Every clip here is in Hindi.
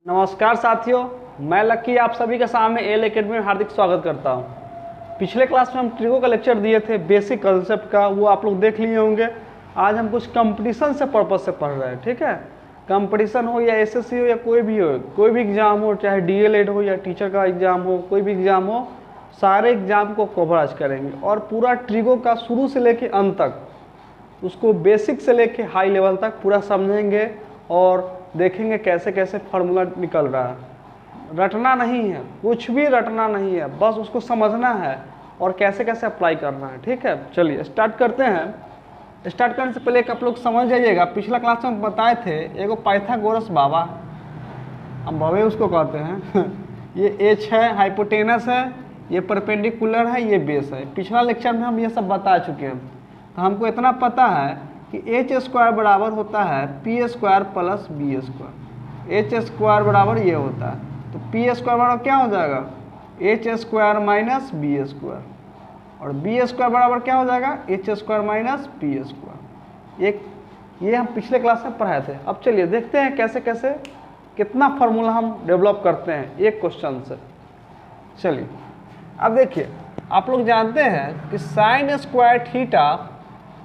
नमस्कार साथियों, मैं लक्की आप सभी के सामने एल एकेडमी में हार्दिक स्वागत करता हूं। पिछले क्लास में हम ट्रिगो का लेक्चर दिए थे बेसिक कंसेप्ट का, वो आप लोग देख लिए होंगे। आज हम कुछ कंपटीशन से पर्पज से पढ़ रहे हैं, ठीक है। कंपटीशन हो या एसएससी हो या कोई भी एग्जाम हो, चाहे डीएलएड हो या टीचर का एग्जाम हो, कोई भी एग्जाम हो, सारे एग्जाम को कवरेज करेंगे और पूरा ट्रिगो का शुरू से लेके अंत तक, उसको बेसिक से लेके हाई लेवल तक पूरा समझेंगे और देखेंगे कैसे कैसे फार्मूला निकल रहा है। रटना नहीं है, कुछ भी रटना नहीं है, बस उसको समझना है और कैसे कैसे अप्लाई करना है, ठीक है। चलिए स्टार्ट करते हैं। स्टार्ट करने से पहले एक आप लोग समझ जाइएगा, पिछला क्लास में बताए थे एगो पाइथागोरस बाबा, हम भवे उसको कहते हैं ये एच है, हाइपोटेनस है, ये परपेंडिकुलर है, ये बेस है। पिछला लेक्चर में हम ये सब बता चुके हैं। तो हमको इतना पता है कि एच स्क्वायर बराबर होता है P square plus B square. H square बराबर ये होता है, तो पी स्क्वायर बराबर क्या हो जाएगा, H square minus B square, और बी स्क्वायर बराबर क्या हो जाएगा, H square minus P square. ये हम पिछले क्लास में पढ़ाए थे। अब चलिए देखते हैं कैसे कैसे कितना फार्मूला हम डेवलप करते हैं एक क्वेश्चन से। चलिए अब देखिए, आप लोग जानते हैं कि sine square theta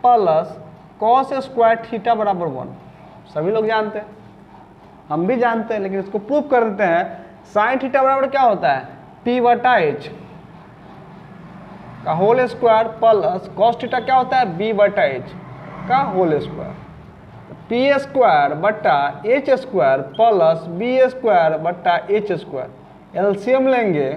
plus cos square theta बराबर 1, सभी लोग जानते हैं, हम भी जानते हैं, लेकिन इसको प्रूव कर देते हैं। साइन थीटा बराबर क्या होता है, पी बटा एच का whole square plus cos theta क्या होता है, बी बटा एच का होल स्क्वायर। पी स्क्वायर बटा H square plus B square बटा एच स्क्वायर, एलसीएम लेंगे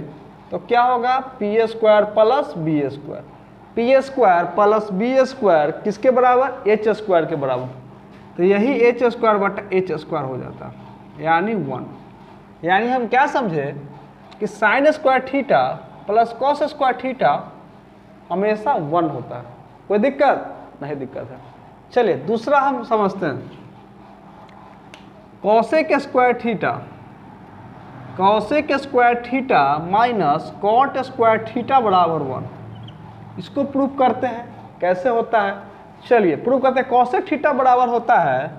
तो क्या होगा, P square plus B square. P square plus B square किसके बराबर, एच स्क्वायर के बराबर। तो यही एच स्क्वायर बटा एच स्क्वायर हो जाता है, यानी 1। यानी हम क्या समझे कि sine square theta plus cos square theta हमेशा 1 होता है। कोई दिक्कत नहीं, दिक्कत है। चलिए दूसरा हम समझते हैं, cosec square theta, cosec square theta minus cot square theta बराबर 1। इसको प्रूव करते हैं कैसे होता है। चलिए प्रूव करते हैं। कॉसेक थीटा बराबर होता है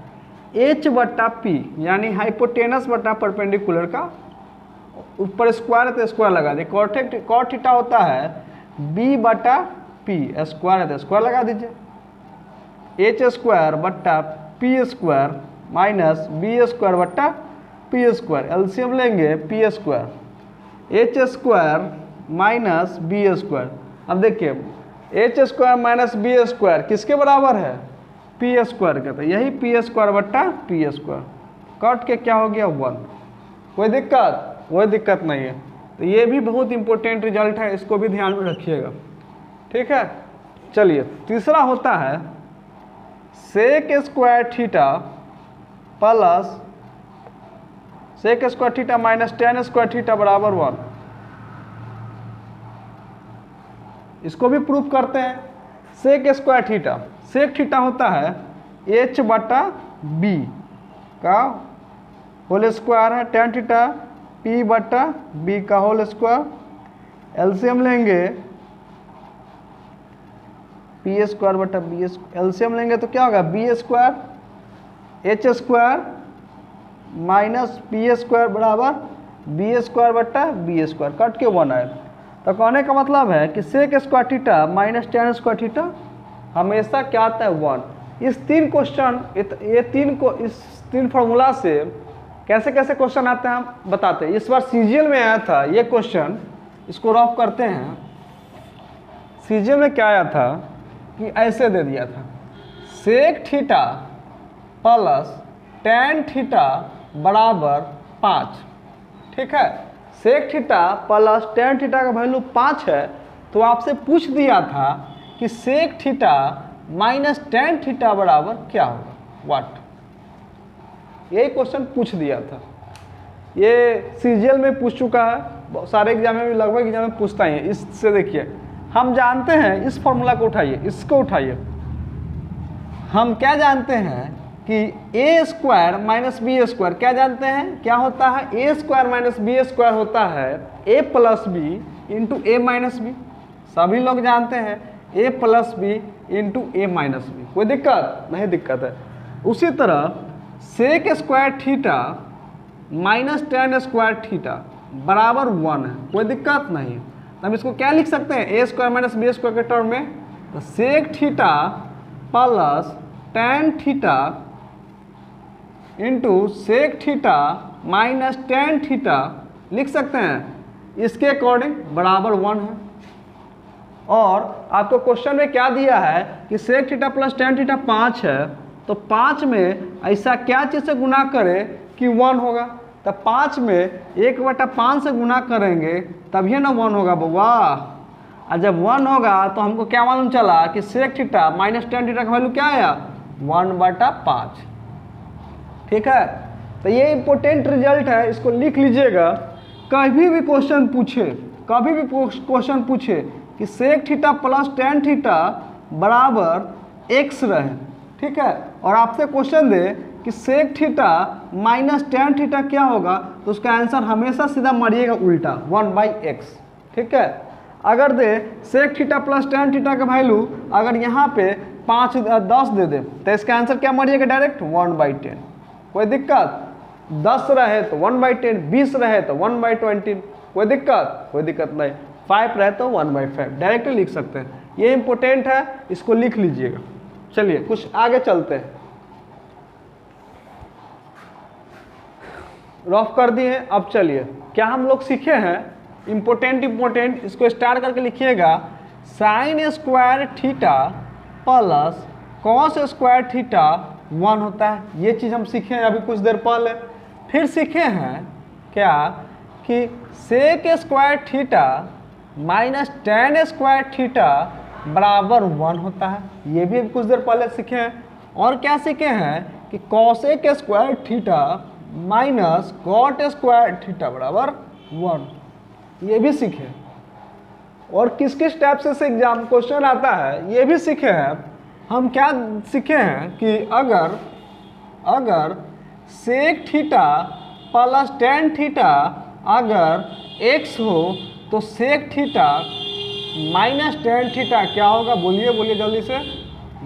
एच बटा पी, यानी हाइपोटेनस बटा परपेंडिकुलर का ऊपर स्क्वायर है तो स्क्वायर लगा दिए। कॉट थीटा होता है बी बटा पी, स्क्वायर है तो स्क्वायर लगा दीजिए। एच स्क्वायर बटा P square minus B square बटा पी स्क्वायर, एलसीएम लेंगे P square H square minus B square. अब देखिए H square minus B square किसके बराबर है, पी स्क्वायर के। तो यही पी स्क्वायर बट्टा पी स्क्वायर कट के क्या हो गया, 1। कोई दिक्कत, कोई दिक्कत नहीं है। तो ये भी बहुत इंपॉर्टेंट रिजल्ट है, इसको भी ध्यान में रखिएगा, ठीक है। चलिए तीसरा होता है sec square theta plus sec square theta minus tan square theta बराबर 1। इसको भी प्रूफ करते हैं। Sec square theta, sec theta होता है एच बटा बी का होल स्क्वायर है, टेन थीटा पी बटा बी का होल स्क्वायर, एलसीएम लेंगे पी स्क्वायर बटा बी, एलसीएम लेंगे तो क्या होगा, B square H square minus P square बराबर बी स्क्वायर बटा बी स्क्वायर, कट के 1 आए। तो कहने का मतलब है कि sec square theta minus tan square theta हमेशा क्या आता है, 1। इस 3 क्वेश्चन, इस तीन फार्मूला से कैसे कैसे क्वेश्चन आते हैं हम बताते हैं। इस बार सीजीएल में आया था ये क्वेश्चन, इसको रफ करते हैं। सीजीएल में क्या आया था कि ऐसे दे दिया था, sec theta plus tan theta बराबर 5, ठीक है। Sec theta plus tan theta का वैल्यू 5 है, तो आपसे पूछ दिया था कि sec theta minus tan theta बराबर क्या होगा, व्हाट। यही क्वेश्चन पूछ दिया था, ये सीजीएल में पूछ चुका है, बहुत सारे एग्जाम में भी, लगभग एग्जाम में पूछता ही है। इससे देखिए हम जानते हैं, इस फॉर्मूला को उठाइए, इसको उठाइए। हम क्या जानते हैं कि A square minus B square क्या जानते हैं, क्या होता है, A square minus B square होता है A plus B into A minus B. सभी लोग जानते हैं A plus B into A minus B, कोई दिक्कत नहीं, दिक्कत है। उसी तरह sec square theta minus tan square theta बराबर 1 है, कोई दिक्कत नहीं। तो हम इसको क्या लिख सकते हैं, A square minus B square के टर्म में, तो sec theta plus tan theta into sec theta minus tan theta लिख सकते हैं, इसके अकॉर्डिंग बराबर 1 है। और आपको क्वेश्चन में क्या दिया है कि sec theta plus tan theta 5 है, तो 5 में ऐसा क्या चीज़ से गुना करें कि 1 होगा, तो 5 में 1/5 से गुना करेंगे तभी ना 1 होगा बउआ। और जब 1 होगा तो हमको क्या मालूम चला कि sec theta minus tan theta का वैल्यू क्या आया, 1/5। ठीक है, तो ये इम्पोर्टेंट रिजल्ट है, इसको लिख लीजिएगा। कभी भी क्वेश्चन पूछे कि sec theta plus tan theta बराबर x रहे, ठीक है, और आपसे क्वेश्चन दे कि sec theta minus tan theta क्या होगा, तो उसका आंसर हमेशा सीधा मारिएगा उल्टा 1/x। ठीक है, अगर दे sec theta plus tan theta का वैल्यू अगर यहाँ पे 10 दे दे, तो इसका आंसर क्या मारिएगा डायरेक्ट 1/10। कोई दिक्कत, 10 रहे तो 1/10, 20 रहे तो 1/20, कोई दिक्कत नहीं, 5 रहे तो 1/5 डायरेक्ट लिख सकते हैं। ये इंपॉर्टेंट है, इसको लिख लीजिएगा। चलिए कुछ आगे चलते हैं, रफ कर दिए हैं। अब चलिए क्या हम लोग सीखे हैं, इम्पोर्टेंट इसको स्टार्ट करके लिखिएगा। Sine square theta plus cos square theta 1 होता है, ये चीज़ हम सीखे हैं अभी कुछ देर पहले। फिर सीखे हैं क्या कि sec square theta minus tan square theta बराबर 1 होता है, ये भी कुछ देर पहले सीखे हैं। और क्या सीखे हैं कि cosec square theta minus cot square theta बराबर 1, ये भी सीखे। और किस किस टाइप से एग्जाम क्वेश्चन आता है ये भी सीखे हैं। हम क्या सीखे हैं कि अगर sec theta plus tan theta अगर x हो तो sec theta minus tan theta क्या होगा, बोलिए जल्दी से,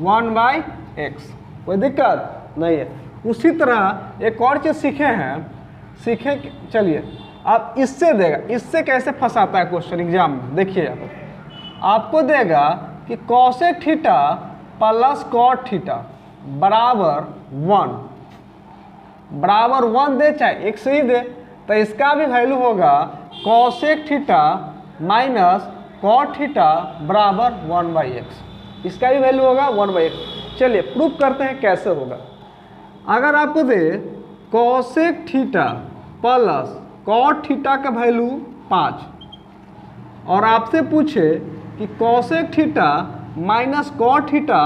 1/x। कोई दिक्कत नहीं है। उसी तरह एक और चीज़ चलिए अब इससे देगा, इससे कैसे फंसाता है क्वेश्चन एग्जाम में, देखिए आपको देगा कि cosec theta plus cot theta बराबर 1 दे चाहे x ही दे, तो इसका भी वैल्यू होगा cosec theta minus cot theta बराबर 1/x, इसका भी वैल्यू होगा 1/x। चलिए प्रूफ करते हैं कैसे होगा। अगर आपको दे cosec theta plus cot theta का वैल्यू 5 और आपसे पूछे कि cosec theta minus cot theta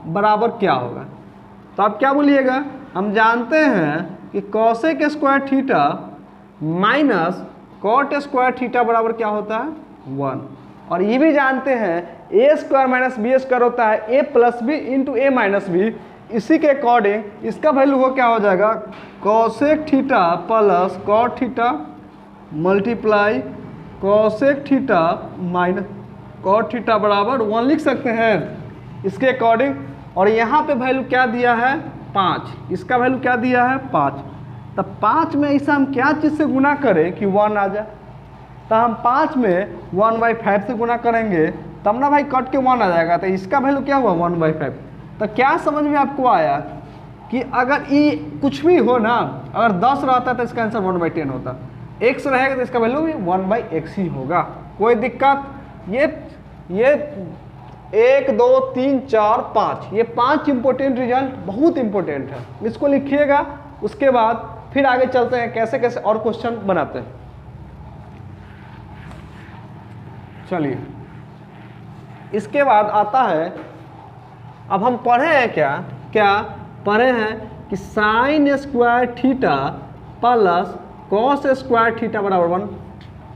बराबर क्या होगा, तो आप क्या बोलिएगा, हम जानते हैं कि cosec square theta minus cot square theta बराबर क्या होता है 1, और ये भी जानते हैं A square minus B square होता है A plus B into A minus B. इसी के अकॉर्डिंग इसका वैल्यू हो क्या हो जाएगा, cosec theta plus cot theta multiply cosec theta minus cot theta बराबर 1 लिख सकते हैं इसके अकॉर्डिंग। और यहाँ पे वैल्यू क्या दिया है 5, इसका वैल्यू क्या दिया है 5, तब 5 में ऐसा हम क्या चीज़ से गुना करें कि 1 आ जाए, तो हम 5 में 1/5 से गुना करेंगे तब ना भाई कट के 1 आ जाएगा, तो इसका वैल्यू क्या हुआ 1/5। तो क्या समझ में आपको आया कि अगर ये कुछ भी हो ना, अगर 10 रहता तो इसका आंसर 1/10 होता, x रहेगा तो इसका वैल्यू भी 1/x ही होगा, कोई दिक्कत। ये 1 2 3 4 5 ये 5 इंपॉर्टेंट रिजल्ट बहुत इंपॉर्टेंट है, इसको लिखिएगा। उसके बाद फिर आगे चलते हैं कैसे कैसे और क्वेश्चन बनाते हैं। चलिए इसके बाद आता है, अब हम पढ़े हैं क्या पढ़े हैं कि sine square theta plus cos square theta बराबर 1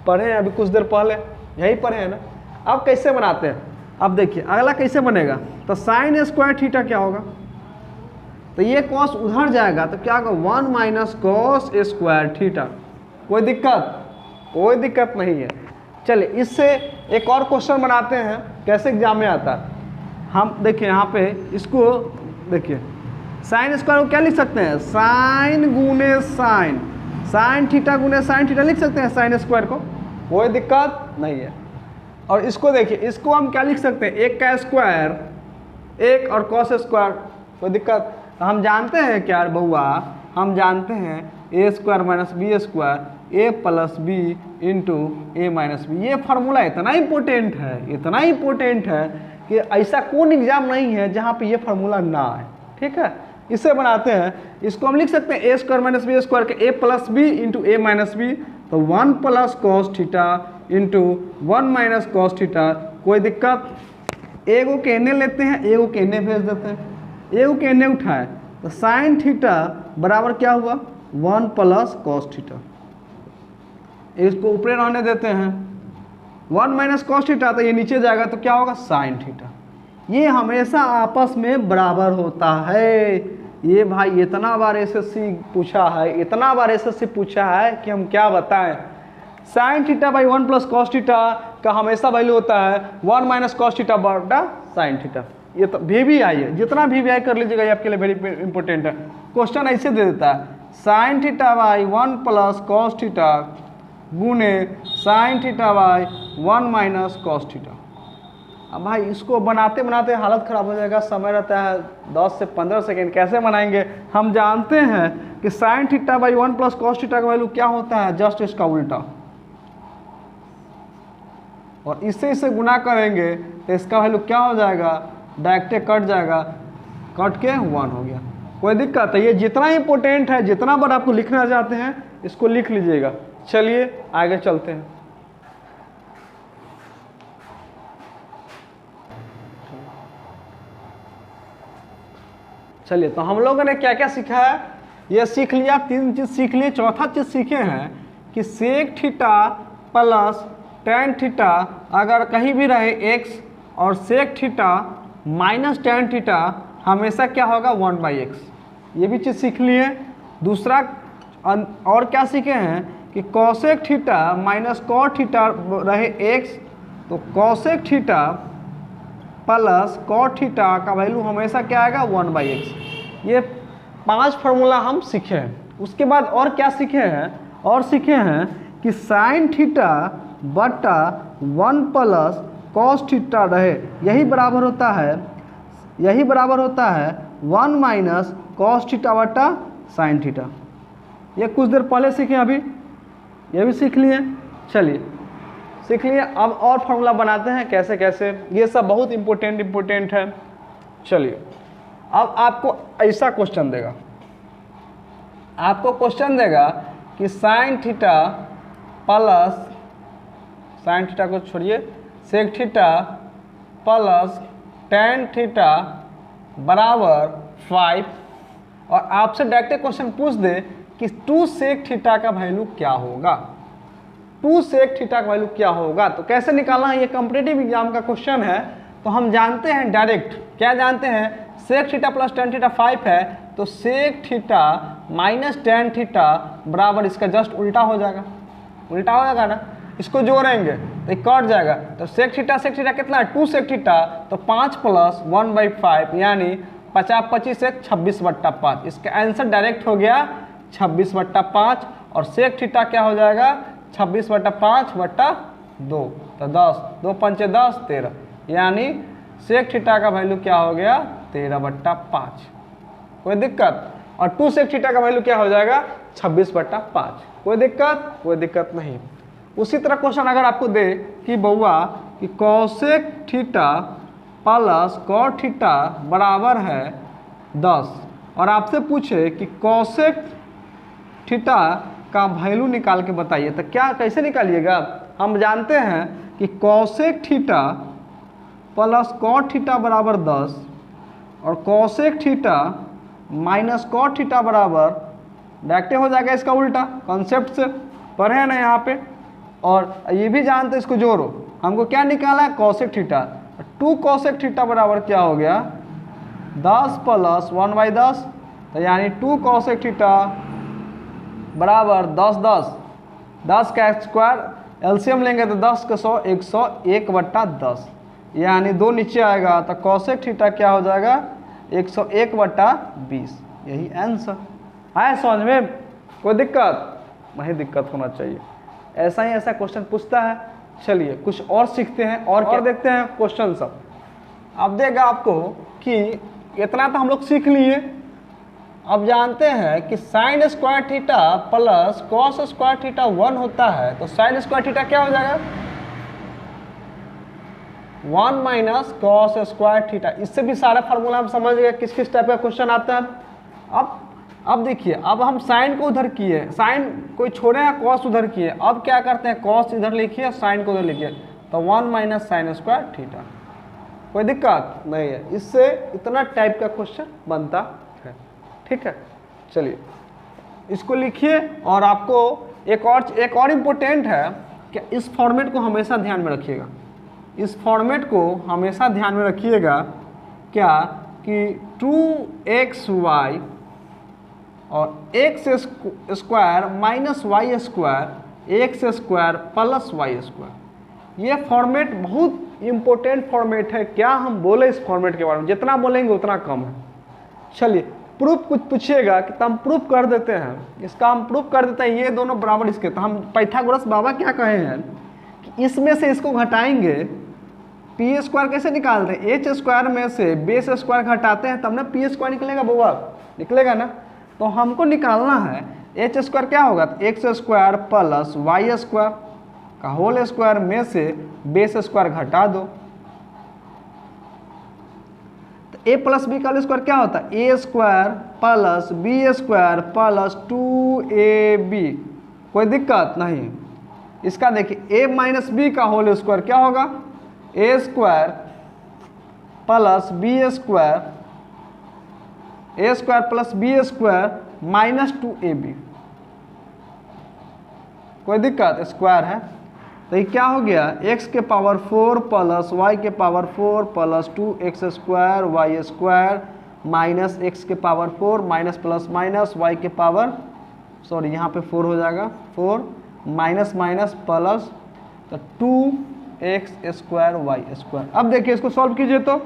पढ़े हैं अभी कुछ देर पहले, यही पढ़े हैं ना। अब कैसे बनाते हैं, अब देखिए अगला कैसे बनेगा, तो साइन स्क्वायर थीटा क्या होगा, तो ये कॉस उधर जाएगा तो क्या होगा 1 माइनस कॉस स्क्वायर थीटा। कोई दिक्कत नहीं है। चलिए इससे एक और क्वेश्चन बनाते हैं कैसे एग्जाम में आता है। हम देखिए यहाँ पे इसको देखिए, साइन स्क्वायर को क्या लिख सकते हैं, साइन गुने साइन साइन थीटा गुने साइन थीटा लिख सकते हैं साइन स्क्वायर को, कोई दिक्कत नहीं है। और इसको देखिए, इसको हम क्या लिख सकते हैं, एक का स्क्वायर एक और कॉस स्क्वायर, कोई दिक्कत। हम जानते हैं क्या बउआ, हम जानते हैं A square minus B square A plus B into A minus B. ये फार्मूला इतना इंपॉर्टेंट है, इतना इंपॉर्टेंट है कि ऐसा कौन एग्जाम नहीं है जहाँ पे ये फार्मूला ना आए, ठीक है। इसे बनाते हैं, इसको हम लिख सकते हैं A square minus B square के ए plus B into A minus B, तो 1 plus cos theta into 1 minus cos theta, कोई दिक्कत। एगो के एने लेते हैं, एगो के एने भेज देते हैं, एगो के एने उठाए तो साइन थीटा बराबर क्या हुआ 1 प्लस कॉस थीटा, इसको ऊपर रहने देते हैं 1 माइनस कॉस थीटा, तो ये नीचे जाएगा तो क्या होगा साइन थीटा। ये हमेशा आपस में बराबर होता है। ये भाई इतना बार एसएससी पूछा है, इतना बार एसएससी पूछा है कि हम क्या बताएं। Sign theta by 1 plus cos theta का हमेशा वैल्यू होता है 1 माइनस कॉस थीटा बटा साइन थीटा। ये तो भी आई है, जितना भी आई कर लीजिएगा, ये आपके लिए वेरी इंपॉर्टेंट है। क्वेश्चन ऐसे दे देता है sine theta by 1 plus cos theta गुने sine theta by 1 minus cos theta. अब भाई इसको बनाते बनाते हालत ख़राब हो जाएगा, समय रहता है 10 से 15 सेकेंड, कैसे बनाएंगे। हम जानते हैं कि sine theta by 1 plus cos theta का वैल्यू क्या होता है, जस्ट इसका उल्टा, और इससे गुना करेंगे तो इसका वैल्यू क्या हो जाएगा, डायरेक्ट कट जाएगा, कट के 1 हो गया, कोई दिक्कत है। ये जितना इंपॉर्टेंट है, जितना बार आपको लिखना चाहते हैं इसको लिख लीजिएगा। चलिए आगे चलते हैं। चलिए, तो हम लोगों ने क्या क्या सीखा है, ये सीख लिया, 3 चीज़ सीख लिए। चौथा चीज़ सीखे हैं कि sec theta plus tan theta अगर कहीं भी रहे x और sec theta minus tan theta हमेशा क्या होगा 1/x, ये भी चीज़ सीख लिए। दूसरा और क्या सीखे हैं कि cosec theta minus cot theta रहे x, तो cosec theta plus cot theta का वैल्यू हमेशा क्या आएगा 1/x। ये 5 फार्मूला हम सीखे हैं। उसके बाद और क्या सीखे हैं, और सीखे हैं कि साइन थीटा बटा 1 प्लस कॉस थीटा रहे, यही बराबर होता है 1 माइनस कॉस थीटा बटा साइन थीटा। ये कुछ देर पहले सीखे, अभी ये भी सीख लिए। चलिए सीख लिए, अब और फार्मूला बनाते हैं कैसे कैसे, ये सब बहुत इंपॉर्टेंट है। चलिए, अब आपको ऐसा क्वेश्चन देगा, आपको क्वेश्चन देगा कि sine theta plus, sine theta को छोड़िए, sec theta plus tan theta बराबर 5, और आपसे डायरेक्ट क्वेश्चन पूछ दे कि 2 सेक थीटा का वैल्यू क्या होगा, 2 सेक थीटा का वैल्यू क्या होगा। तो कैसे निकालना है, ये कॉम्पिटिटिव एग्जाम का क्वेश्चन है। तो हम जानते हैं डायरेक्ट, क्या जानते हैं, sec theta plus tan theta 5 है, तो sec theta minus tan theta बराबर इसका जस्ट उल्टा हो जाएगा, उल्टा हो जाएगा ना। इसको जोड़ेंगे तो कट जाएगा, तो सेक थीटा कितना है 2 सेक थीटा, तो 5 प्लस 1/5 यानी 50-25 से 26/5। इसका आंसर डायरेक्ट हो गया 26/5, और सेक थीटा क्या हो जाएगा 26/5/2, तो 10, 2 पंचे 10 13, यानी सेक थीटा का वैल्यू क्या हो गया 13/5, कोई दिक्कत। और 2 सेक थीटा का वैल्यू क्या हो जाएगा 26/5, कोई दिक्कत नहीं। उसी तरह क्वेश्चन अगर आपको दे कि बउआ कि cosec theta plus cot theta बराबर है 10, और आपसे पूछे कि कॉसेक थीटा का वैल्यू निकाल के बताइए, तो क्या कैसे निकालिएगा। हम जानते हैं कि cosec theta plus cot theta बराबर 10, और cosec theta minus cot theta बराबर डायरेक्ट हो जाएगा इसका उल्टा, कॉन्सेप्ट से पढ़े हैं ना यहाँ पे। और ये भी जानते इसको जोड़ो, हमको क्या निकाला है कॉसेक थीटा, 2 कॉसेक थीटा बराबर क्या हो गया 10 प्लस 1/10, तो यानी 2 कॉसेक थीटा बराबर 10 का स्क्वायर एलसीएम लेंगे तो 10 का 100 101/10, यानी 2 नीचे आएगा, तो कॉसेक थीटा क्या हो जाएगा 101/20। यही आंसर आए समझ में, कोई दिक्कत। नहीं दिक्कत होना चाहिए। ऐसा ही ऐसा क्वेश्चन पूछता है। चलिए कुछ और सीखते हैं और देखते हैं क्वेश्चन सब। अब देगा आपको कि इतना तो हम लोग सीख लिए। अब जानते हैं कि sine square theta plus cos square theta 1 होता है, तो साइन स्क्वायर थीटा क्या हो जाएगा 1 माइनस कॉस स्क्वायर थीटा। इससे भी सारा फार्मूला हम समझ गए किस किस टाइप का क्वेश्चन आता है। अब देखिए, अब हम साइन को उधर किए, साइन कोई छोड़े हैं, कॉस उधर किए। अब क्या करते हैं, कॉस इधर लिखिए, साइन को उधर लिखिए, तो 1 माइनस साइन स्क्वायर थीटा। कोई दिक्कत नहीं है, इससे इतना टाइप का क्वेश्चन बनता है। ठीक है, चलिए इसको लिखिए। और आपको एक और इम्पोर्टेंट है कि इस फॉर्मेट को हमेशा ध्यान में रखिएगा। इस फॉर्मेट को हमेशा ध्यान में रखिएगा क्या कि 2xy और X square minus Y square X square plus Y square, ये फॉर्मेट बहुत इंपॉर्टेंट फॉर्मेट है। क्या हम बोले इस फॉर्मेट के बारे में, जितना बोलेंगे उतना कम है। चलिए प्रूफ कुछ पूछिएगा कि तो हम प्रूफ कर देते हैं, इसका हम प्रूफ कर देते हैं, ये दोनों बराबर इसके। तो हम पाइथागोरस बाबा क्या कहे हैं कि इसमें से इसको घटाएंगे, पी स्क्वायर कैसे निकालते हैं, एच स्क्वायर में से बेस स्क्वायर घटाते हैं तब ना पी स्क्वायर निकलेगा बउआ, निकलेगा ना। तो हमको निकालना है एच स्क्वायर क्या होगा, तो X square plus Y square का होल स्क्वायर में से बेस स्क्वायर घटा दो। तो ए प्लस बी का होल स्क्वायर क्या होता है, A square plus B square plus 2ab। कोई दिक्कत नहीं। इसका देखिए ए माइनस बी का होल स्क्वायर क्या होगा, A square plus B square, A square plus B square minus 2ab। कोई दिक्कत, स्क्वायर है। तो ये क्या हो गया, x के पावर 4 प्लस y के power 4 plus 2x square Y square minus x के power 4 minus plus minus y के पावर, सॉरी यहाँ पे 4 हो जाएगा, 4 माइनस माइनस प्लस, तो 2x स्क्वायर वाई स्क्वायर। अब देखिए इसको सॉल्व कीजिए तो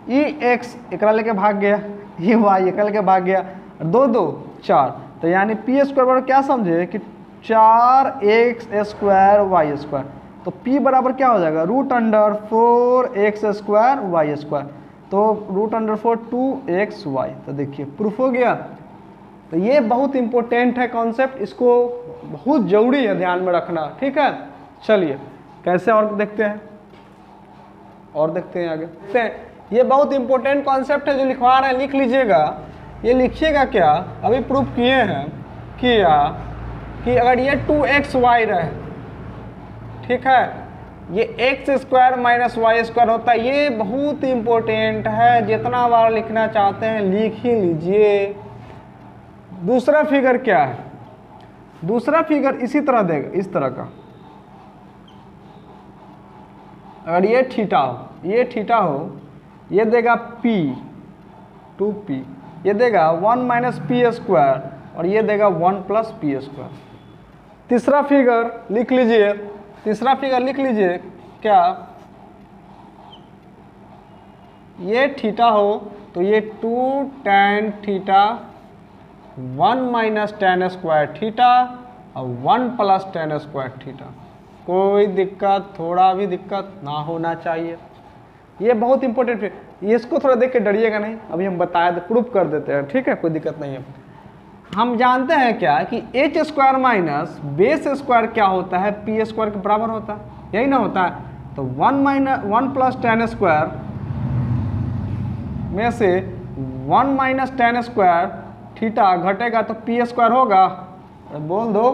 ये x एकरा लेके भाग गया, ये y एकरा लेके भाग गया, 2 2 4, तो यानी पी स्क्वायर बराबर क्या समझे कि 4x स्क्वायर वाई स्क्वायर। तो p बराबर क्या हो जाएगा, root under 4x square Y square, तो रूट अंडर 4 2xy। तो देखिए प्रूफ हो गया। तो ये बहुत इंपॉर्टेंट है कॉन्सेप्ट, इसको बहुत जरूरी है ध्यान में रखना। ठीक है, चलिए कैसे और देखते हैं, और देखते हैं आगे। ये बहुत इंपॉर्टेंट कॉन्सेप्ट है जो लिखवा रहे हैं, लिख लीजिएगा। ये लिखिएगा क्या, अभी प्रूफ किए हैं कि अगर ये 2xy रहे, ठीक है, ये X square minus Y square होता है। ये बहुत इंपॉर्टेंट है, जितना बार लिखना चाहते हैं लिख ही लीजिए। दूसरा फिगर क्या है, दूसरा फिगर इसी तरह देगा, इस तरह का। अगर ये थीटा हो, ये थीटा हो, ये देगा p 2p, ये देगा 1 माइनस पी स्क्वायर और ये देगा 1 प्लस पी स्क्वायर। तीसरा फिगर लिख लीजिए, तीसरा फिगर लिख लीजिए क्या, ये थीटा हो तो ये 2 tan theta 1 minus tan square theta और 1 प्लस tan स्क्वायर थीटा। कोई दिक्कत, थोड़ा भी दिक्कत ना होना चाहिए। ये बहुत इंपॉर्टेंट है, ये इसको थोड़ा देख के डरिएगा नहीं, अभी हम बताया तो प्रूफ कर देते हैं। ठीक है, कोई दिक्कत नहीं है। हम जानते हैं क्या कि H square minus base square क्या होता है, पी स्क्वायर के बराबर होता है, यही ना होता है। तो 1 प्लस tan स्क्वायर में से 1 माइनस tan स्क्वायर थीटा घटेगा तो पी स्क्वायर होगा, बोल दो,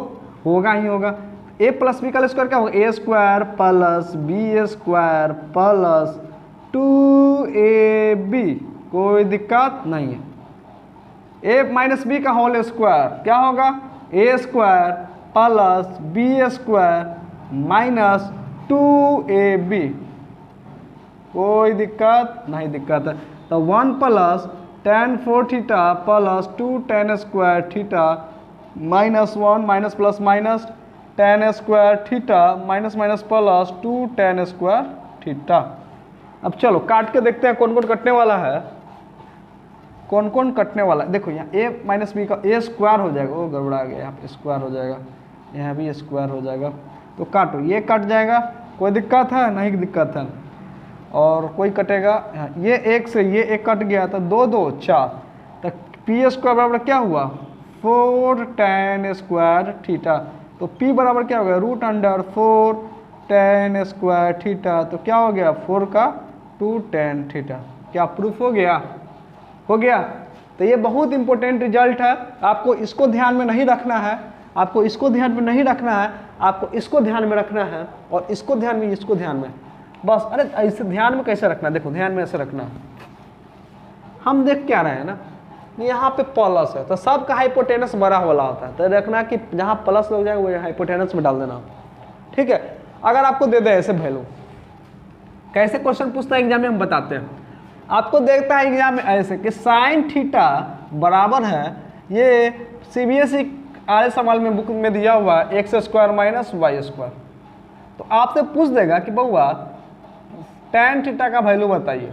होगा ही होगा। ए प्लस बी का स्क्वायर क्या होगा, A square plus B square plus 2ab। कोई दिक्कत नहीं है। ए माइनस बी का होल स्क्वायर क्या होगा, A square plus B square minus 2ab। कोई दिक्कत नहीं, दिक्कत है। तो 1 plus tan 4 theta plus 2 tan square theta minus 1 minus plus minus tan square theta minus minus plus 2 tan square theta. अब चलो काट के देखते हैं कौन कौन कटने वाला है। कौन कौन कटने वाला है, देखो यहाँ a माइनस बी का a स्क्वायर हो जाएगा, वो गड़बड़ा गया, यहाँ पे स्क्वायर हो जाएगा, यहाँ भी स्क्वायर हो जाएगा, तो काटो, ये कट जाएगा, कोई दिक्कत है, नहीं दिक्कत है, और कोई कटेगा, ये एक से ये एक कट गया, तो 2 2 4, तो पी स्क्वायर बराबर क्या हुआ 4 tan स्क्वायर थीटा, तो p बराबर क्या हो गया √4 tan स्क्वायर थीटा, तो क्या हो गया 4 का 2 tan थीटा। क्या प्रूफ हो गया? हो गया। तो ये बहुत इंपॉर्टेंट रिजल्ट है, आपको इसको ध्यान में नहीं रखना है, आपको इसको ध्यान में नहीं रखना है, आपको इसको ध्यान में रखना है, और इसको ध्यान में, इसको ध्यान में, बस। अरे ऐसे ध्यान में कैसे रखना है, देखो ध्यान में ऐसे रखना है, हम देख क्या रहे हैं ना, यहाँ पे प्लस है तो सबका हाइपोटेनस बड़ा वाला होता है, तो रखना कि जहाँ प्लस लग जाएगा वो हाइपोटेनस में डाल देना, ठीक है। अगर आपको दे दे ऐसे वैल्यू, कैसे क्वेश्चन पूछता है एग्जाम में हम बताते हैं, आपको देखता है एग्जाम में ऐसे कि साइन थीटा बराबर है, ये CBSE आर्य सवाल में बुक में दिया हुआ है x² - y², तो आपसे पूछ देगा कि बउआ tan थीटा का वैल्यू बताइए,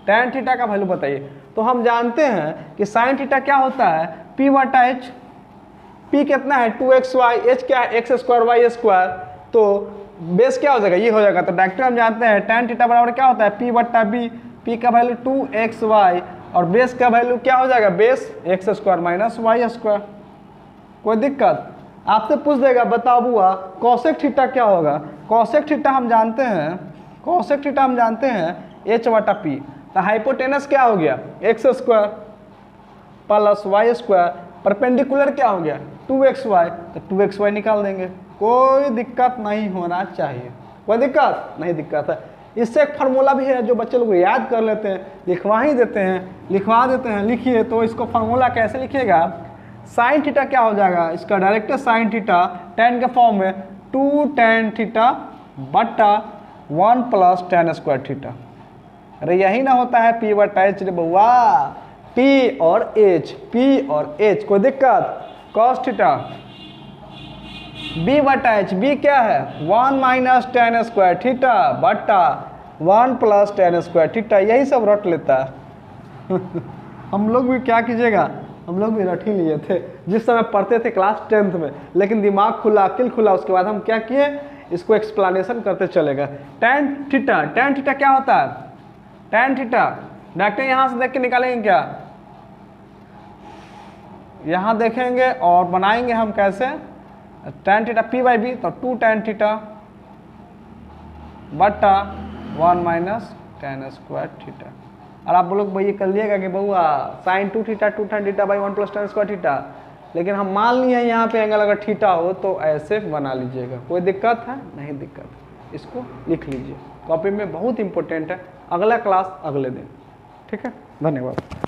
tan थीटा का वैल्यू बताइए, तो हम जानते हैं कि साइन थीटा क्या होता है p/h, p कितना है 2xy, h क्या है x² y², तो बेस क्या हो जाएगा ये हो जाएगा, तो डायरेक्ट हम जानते हैं tan थीटा बराबर क्या होता है p/b, p का वैल्यू 2xy और बेस का वैल्यू क्या हो जाएगा बेस x² - y²। कोई दिक्कत? आपसे पूछ देगा बताओ बुआ कॉसेक थीटा क्या होगा, कॉसेक थीटा हम जानते हैं, कॉसेक थीटा हम जानते हैं h/p, तो हाइपोटेनस क्या हो गया x² + y², परपेंडिकुलर क्या हो गया 2xy, तो 2xy निकाल देंगे, कोई दिक्कत नहीं होना चाहिए, कोई दिक्कत नहीं, दिक्कत है। इससे एक फार्मूला भी है जो बच्चे लोग याद कर लेते हैं, लिखवा ही देते हैं, लिखवा देते हैं, लिखिए। तो इसको फार्मूला कैसे लिखिएगा, साइन थीटा क्या हो जाएगा, इसका डायरेक्ट साइन थीटा tan के फॉर्म में 2 tan थीटा बटा 1 + tan² थीटा। अरे यही ना होता है p/h रे बउआ, p और h, p और h, कोई दिक्कत? cos थीटा b/h, b क्या है 1 - tan² थीटा बटा 1 + tan² थीटा, यही सब रट लेता है। हम लोग भी क्या कीजिएगा, हम लोग भी रट ही लिए थे जिस समय पढ़ते थे क्लास 10th में, लेकिन दिमाग खुला, अकिल खुला, उसके बाद हम क्या किए, इसको एक्सप्लेनेशन करते चलेगा। tan थीटा क्या होता है, tan थीटा डॉक्टर यहाँ से देख के निकालेंगे क्या, यहाँ देखेंगे और बनाएंगे हम कैसे, tan थीटा p/b, तो 2 tan थीटा बटा 1 - tan² थीटा। और आप लोग भाई ये कर लिएगा कि बहुआ sin 2 theta 2 tan theta by 1 + tan² theta, लेकिन हम मान लिए हैं यहाँ पे एंगल अगर थीटा हो तो ऐसे बना लीजिएगा, कोई दिक्कत है नहीं, दिक्कत, इसको लिख लीजिए कॉपी में, बहुत इंपॉर्टेंट है। अगला क्लास अगले दिन, ठीक है, धन्यवाद।